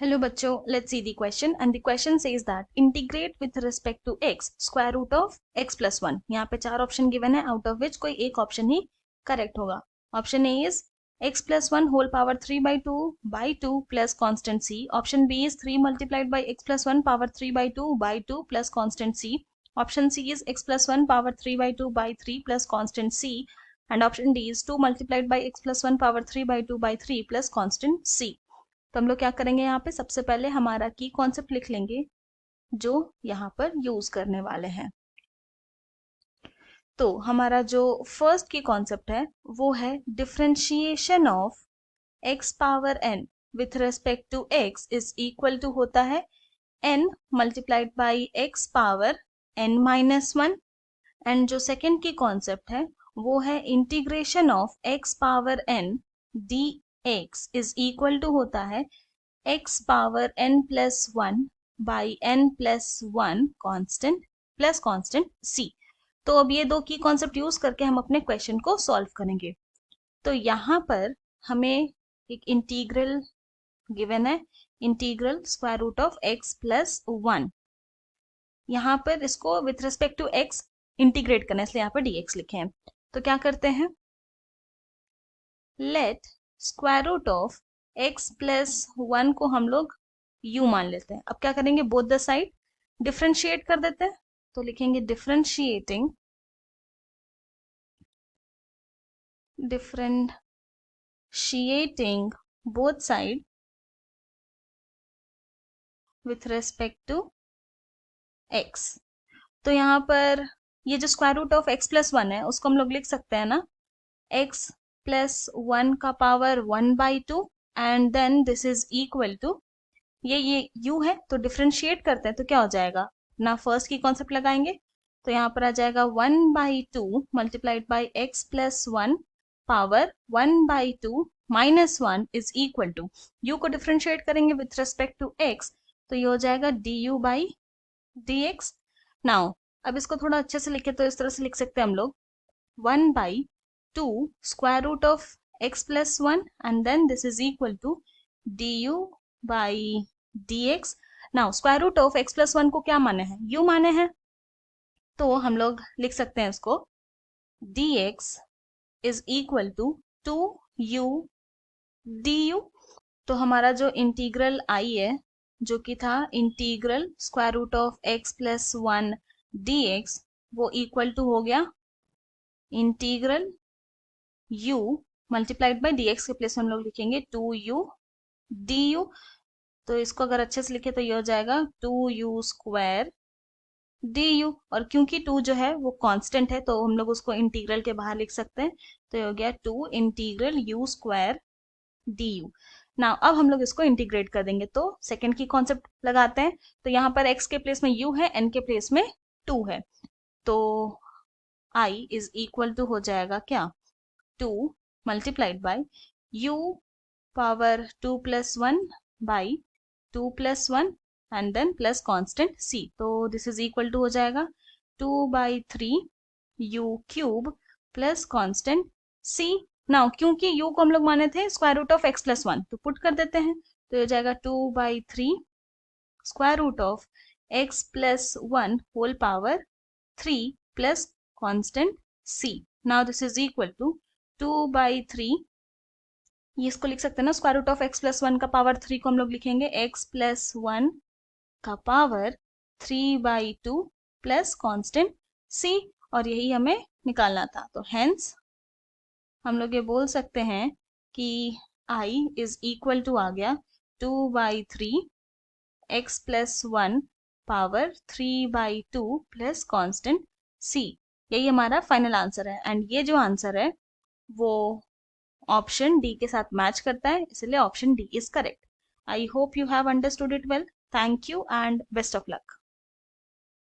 Hello बच्चों, let's see the question and the question says that integrate with respect to x square root of x plus 1. यहाँ पे 4 option given है, out of which कोई एक option ही correct होगा. Option A is x plus 1 whole power 3 by 2 plus constant c. Option B is 3 multiplied by x plus 1 power 3 by 2 plus constant c. Option C is x plus 1 power 3 by 3 plus constant c. And option D is 2 multiplied by x plus 1 power 3 by 3 plus constant c. तो हम लोग क्या करेंगे, यहाँ पे सबसे पहले हमारा की कॉन्सेप्ट लिख लेंगे जो यहाँ पर यूज करने वाले हैं. तो हमारा जो फर्स्ट की कॉन्सेप्ट है वो है differentiation of x power n with respect to x is equal to होता है n multiplied by x power n minus 1. And जो सेकेंड की कॉन्सेप्ट है वो है integration of x power n dx is equal to होता है x power n plus 1 by n plus 1 constant plus constant c. तो अब ये दो की कॉन्सेप्ट यूज करके हम अपने क्वेश्चन को सॉल्व करेंगे. तो यहाँ पर हमें एक इंटीग्रल गिवन है, integral square root of x plus 1. यहाँ पर इसको with respect to x integrate करना है, इसलिए यहाँ पर dx लिखे हैं. तो क्या करते हैं, let square root of x plus 1 को हम लोग u मान लेते हैं. अब क्या करेंगे, बोथ द साइड डिफरेंशिएट कर देते हैं. तो लिखेंगे differentiating both side with respect to x. तो यहाँ पर ये जो square root of x plus 1 है उसको हम लोग लिख सकते हैं ना, x प्लस 1 का power 1 by 2 and then this is equal to ये u है. तो डिफरेंशिएट करते हैं तो क्या हो जाएगा ना, फर्स्ट की कॉन्सेप्ट लगाएंगे तो यहाँ पर आ जाएगा 1 by 2 multiplied by x plus 1 power 1 by 2 minus 1 is equal to u को डिफरेंशिएट करेंगे विथ रेस्पेक्ट टू x तो ये हो जाएगा du बाई dx. नाउ अब इसको थोड़ा अच्छे से लिखे तो इस तरह से लिख सकते हैं हम लोग 1 by 2 square root of x plus 1 and then this is equal to du by dx. Now square root of x plus 1 को क्या माने हैं, u माने हैं. तो हम लोग लिख सकते हैं इसको dx is equal to 2u du. तो हमारा जो इंटीग्रल आई है जो कि था integral square root of x plus 1 dx वो इक्वल टू हो गया integral u multiplied by dx के प्लेस में हम लोग लिखेंगे 2u du. तो इसको अगर अच्छे से लिखे तो ये हो जाएगा 2u स्क्वायर du. और क्योंकि 2 जो है वो कांस्टेंट है तो हम लोग उसको इंटीग्रल के बाहर लिख सकते हैं. तो ये हो गया 2 इंटीग्रल u स्क्वायर du. ना अब हम लोग इसको इंटीग्रेट कर देंगे तो सेकंड की कॉन्सेप्ट लगाते हैं. तो यहाँ पर x के प्लेस में u है, n के प्लेस में 2 है. तो i इज इक्वल टू हो जाएगा क्या, 2 multiplied by u power 2 plus 1 by 2 plus 1 and then plus constant c. तो दिस इज इक्वल टू हो जाएगा 2 by 3 u cube plus constant c. Now क्योंकि u को हम लोग माने थे square root of x plus 1 तो पुट कर देते हैं. तो ये हो जाएगा 2 by 3 square root of x plus 1 whole power 3 plus constant c. Now this is equal to 2 by 3, ये इसको लिख सकते हैं ना, square root of x plus 1 का पावर 3 को हम लोग लिखेंगे x प्लस 1 का power 3 by 2 plus constant c. और यही हमें निकालना था. तो हेंस हम लोग ये बोल सकते हैं कि i इज इक्वल टू आ गया 2 by 3 x plus 1 power 3 by 2 plus constant c. यही हमारा फाइनल आंसर है. एंड ये जो आंसर है वो ऑप्शन डी के साथ मैच करता है, इसलिए option D is correct. I hope you have understood it well. Thank you and best of luck.